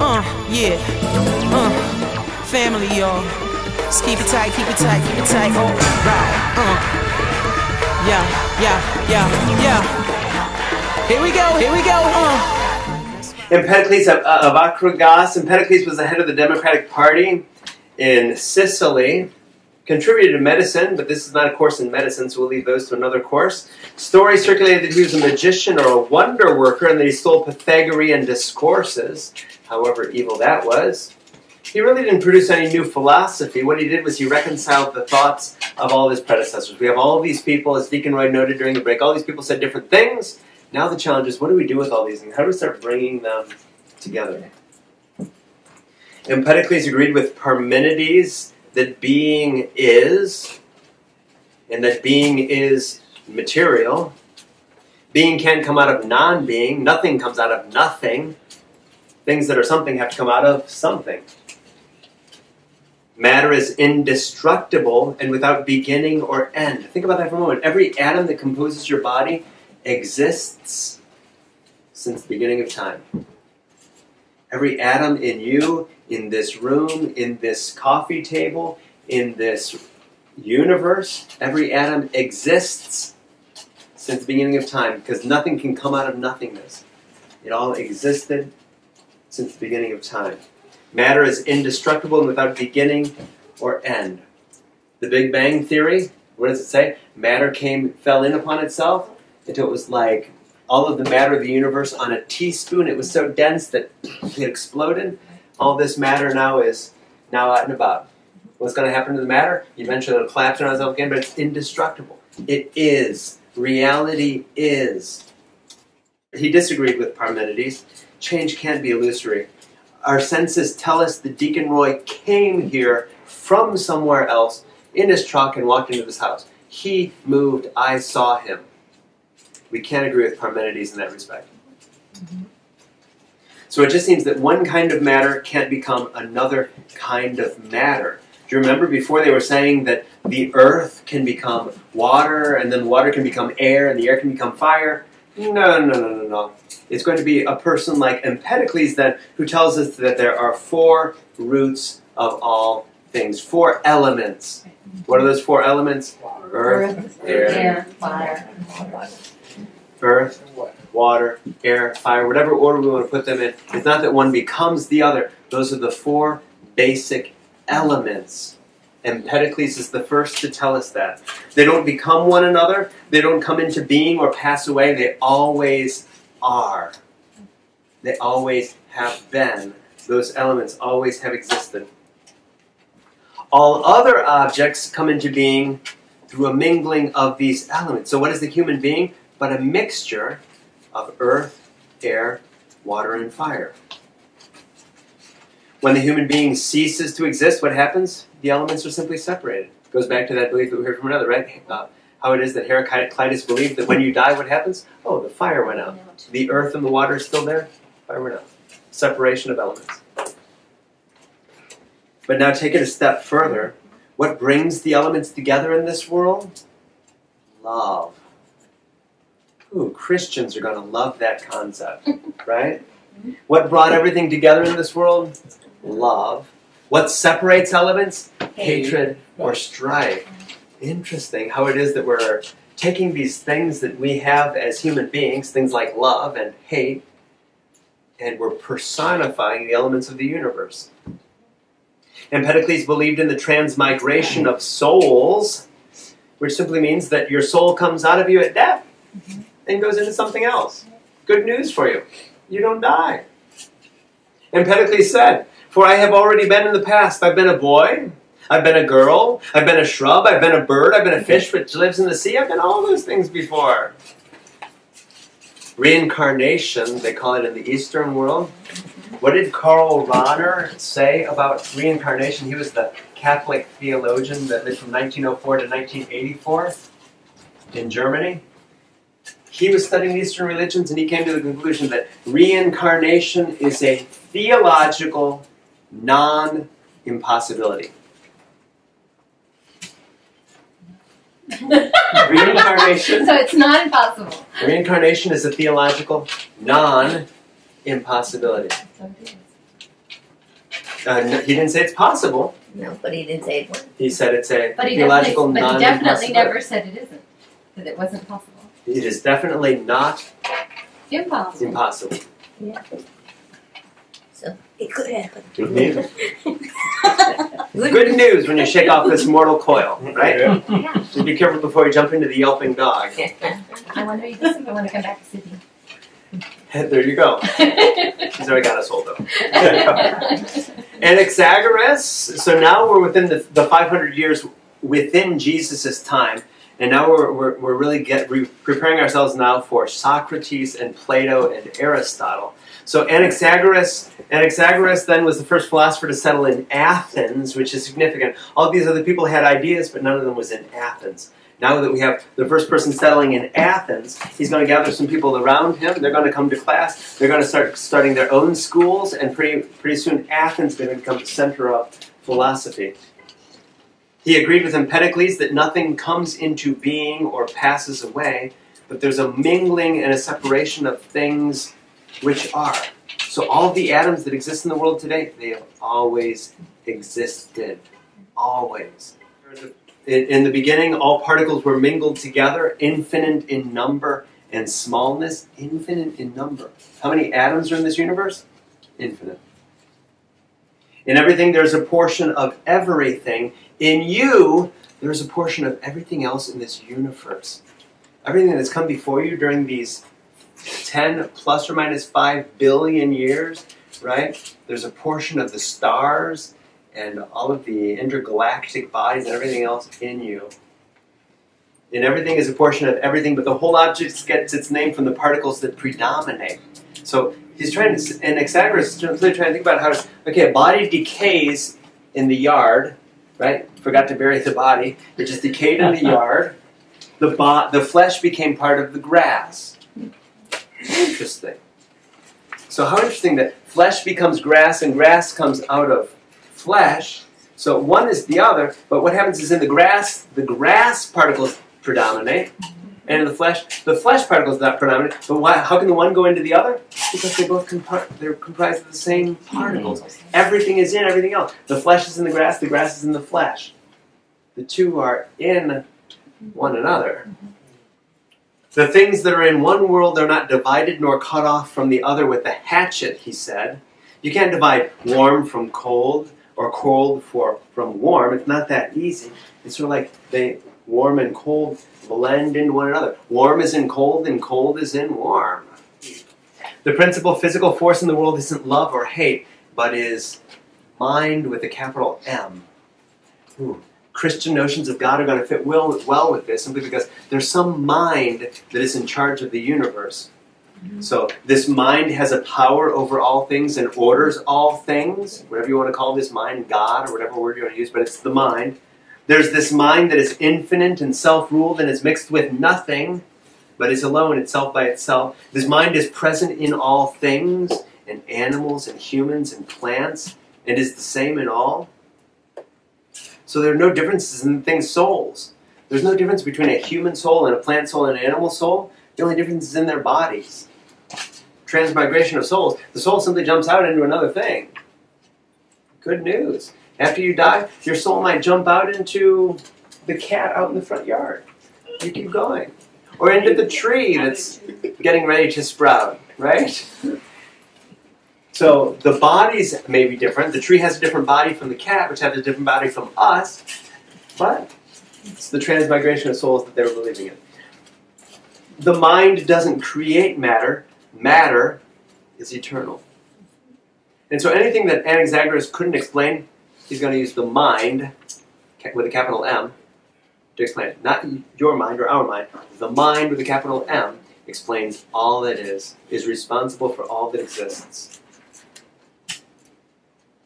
Yeah. Family, y'all. Just keep it tight, keep it tight, keep it tight. All right. Yeah. Here we go, here we go. Empedocles of Anaxagoras. Empedocles was the head of the Democratic Party in Sicily. Contributed to medicine, but this is not a course in medicine, so we'll leave those to another course. Stories circulated that he was a magician or a wonder worker and that he stole Pythagorean discourses, however evil that was. He really didn't produce any new philosophy. What he did was he reconciled the thoughts of all of his predecessors. We have all of these people, as Deacon Roy noted during the break, all these people said different things. Now the challenge is, what do we do with all these things? How do we start bringing them together? Empedocles agreed with Parmenides that being is, and that being is material. Being can't come out of non-being. Nothing comes out of nothing. Things that are something have to come out of something. Matter is indestructible and without beginning or end. Think about that for a moment. Every atom that composes your body exists since the beginning of time. Every atom in you, in this room, in this coffee table, in this universe, every atom exists since the beginning of time, because nothing can come out of nothingness. It all existed since the beginning of time. Matter is indestructible and without beginning or end. The Big Bang Theory, what does it say? Matter fell in upon itself until it was like all of the matter of the universe on a teaspoon. It was so dense that it exploded. All this matter now is out and about. What's going to happen to the matter? Eventually it'll collapse on itself again, but it's indestructible. It is. Reality is. He disagreed with Parmenides. Change can't be illusory. Our senses tell us that Deacon Roy came here from somewhere else in his truck and walked into this house. He moved. I saw him. We can't agree with Parmenides in that respect. So it just seems that one kind of matter can't become another kind of matter. Do you remember before they were saying that the earth can become water, and then water can become air, and the air can become fire? No. It's going to be a person like Empedocles then who tells us that there are four roots of all things, four elements. What are those four elements? Earth, air, fire. Earth, water, air, fire, whatever order we want to put them in. It's not that one becomes the other. Those are the four basic elements. Empedocles is the first to tell us that. They don't become one another. They don't come into being or pass away. They always are. They always have been. Those elements always have existed. All other objects come into being through a mingling of these elements. So what is the human being? But a mixture of earth, air, water, and fire. When the human being ceases to exist, what happens? The elements are simply separated. It goes back to that belief that we heard from another, right? How it is that Heraclitus believed that when you die, what happens? Oh, the fire went out. The earth and the water is still there. Fire went out. Separation of elements. But now take it a step further. What brings the elements together in this world? Love. Ooh, Christians are going to love that concept, right? What brought everything together in this world? Love. What separates elements? Hatred or strife. Interesting how it is that we're taking these things that we have as human beings, things like love and hate, and we're personifying the elements of the universe. Empedocles believed in the transmigration of souls, which simply means that your soul comes out of you at death and goes into something else. Good news for you. You don't die. Empedocles said, "For I have already been in the past. I've been a boy. I've been a girl. I've been a shrub. I've been a bird. I've been a fish which lives in the sea. I've been all those things before." Reincarnation, they call it in the Eastern world. What did Karl Rahner say about reincarnation? He was the Catholic theologian that lived from 1904 to 1984 in Germany. He was studying Eastern religions, and he came to the conclusion that reincarnation is a theological non-impossibility. Reincarnation. So it's not impossible. Reincarnation is a theological non-impossibility. He didn't say it's possible. No, but he didn't say it was. He said it's a But he theological definitely never said it isn't, that it wasn't possible. It is definitely not Impossible. impossible. Yeah. So it could happen. Good news. Good news when you shake off this mortal coil, right? Yeah. Just be careful before you jump into the yelping dog. I wonder if I want to come back to Sydney. There you go. She's already got us hold up. Anaxagoras. So now we're within the 500 years within Jesus' time, and now we're really preparing ourselves now for Socrates and Plato and Aristotle. So Anaxagoras then was the first philosopher to settle in Athens, which is significant. All these other people had ideas, but none of them was in Athens. Now that we have the first person settling in Athens, he's going to gather some people around him. They're going to come to class. They're going to starting their own schools, and pretty soon Athens is going to become the center of philosophy. He agreed with Empedocles that nothing comes into being or passes away, but there's a mingling and a separation of things which are. So all of the atoms that exist in the world today, they have always existed. Always. In the beginning, all particles were mingled together, infinite in number and smallness. Infinite in number. How many atoms are in this universe? Infinite. In everything, there's a portion of everything. In you, there's a portion of everything else in this universe. Everything that's come before you during these 10 plus or minus 5 billion years, right? There's a portion of the stars and all of the intergalactic bodies and everything else in you. And everything is a portion of everything, but the whole object gets its name from the particles that predominate. So he's trying to, and Anaxagoras is really trying to think about how, okay, a body decays in the yard, right? Forgot to bury the body. It just decayed in the yard. The flesh became part of the grass. Interesting. So how interesting that flesh becomes grass and grass comes out of flesh. So one is the other, but what happens is in the grass particles predominate, and in the flesh particles not predominate. But why, how can the one go into the other? Because they're comprised of the same particles. Everything is in everything else. The flesh is in the grass is in the flesh. The two are in one another. The things that are in one world are not divided nor cut off from the other with a hatchet, he said. You can't divide warm from cold or cold from warm. It's not that easy. It's sort of like warm and cold blend into one another. Warm is in cold and cold is in warm. The principal physical force in the world isn't love or hate, but is mind with a capital M. Ooh. Christian notions of God are going to fit well with this, simply because there's some mind that is in charge of the universe. So this mind has a power over all things and orders all things, whatever you want to call this mind, God, or whatever word you want to use, but it's the mind. There's this mind that is infinite and self-ruled and is mixed with nothing, but is alone itself by itself. This mind is present in all things, in animals and humans and plants, and is the same in all. So there are no differences in things' souls. There's no difference between a human soul and a plant soul and an animal soul. The only difference is in their bodies. Transmigration of souls. The soul simply jumps out into another thing. Good news. After you die, your soul might jump out into the cat out in the front yard. You keep going. Or into the tree that's getting ready to sprout, right? So the bodies may be different. The tree has a different body from the cat, which has a different body from us. But it's the transmigration of souls that they were believing in. The mind doesn't create matter. Matter is eternal. And so anything that Anaxagoras couldn't explain, he's going to use the mind, with a capital M, to explain it. Not your mind or our mind. The mind with a capital M explains all that is responsible for all that exists.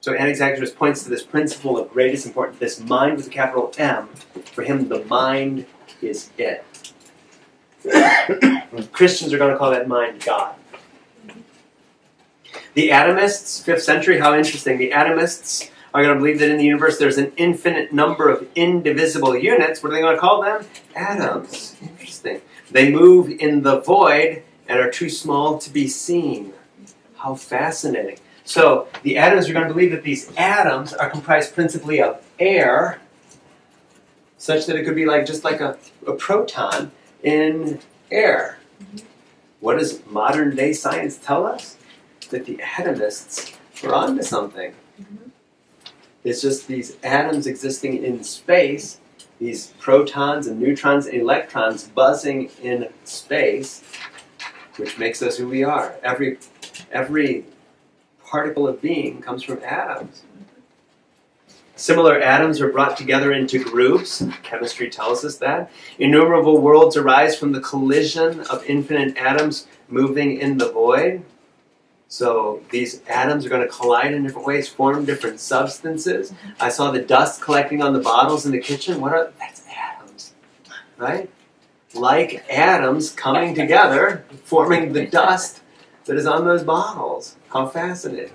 So Anaxagoras points to this principle of greatest importance, this mind with a capital M. For him, the mind is it. Christians are going to call that mind God. The Atomists, 5th century, how interesting. The Atomists are going to believe that in the universe there's an infinite number of indivisible units. What are they going to call them? Atoms. Interesting. They move in the void and are too small to be seen. How fascinating. So the atoms, we're going to believe that these atoms are comprised principally of air, such that it could be like just like a proton in air. What does modern day science tell us? That the atomists are onto something. It's just these atoms existing in space, these protons and neutrons and electrons buzzing in space, which makes us who we are. Every particle of being comes from atoms. Similar atoms are brought together into groups. Chemistry tells us that. Innumerable worlds arise from the collision of infinite atoms moving in the void. So these atoms are going to collide in different ways, form different substances. I saw the dust collecting on the bottles in the kitchen. That's atoms, right? Like atoms coming together, forming the dust that is on those bottles. How fascinating.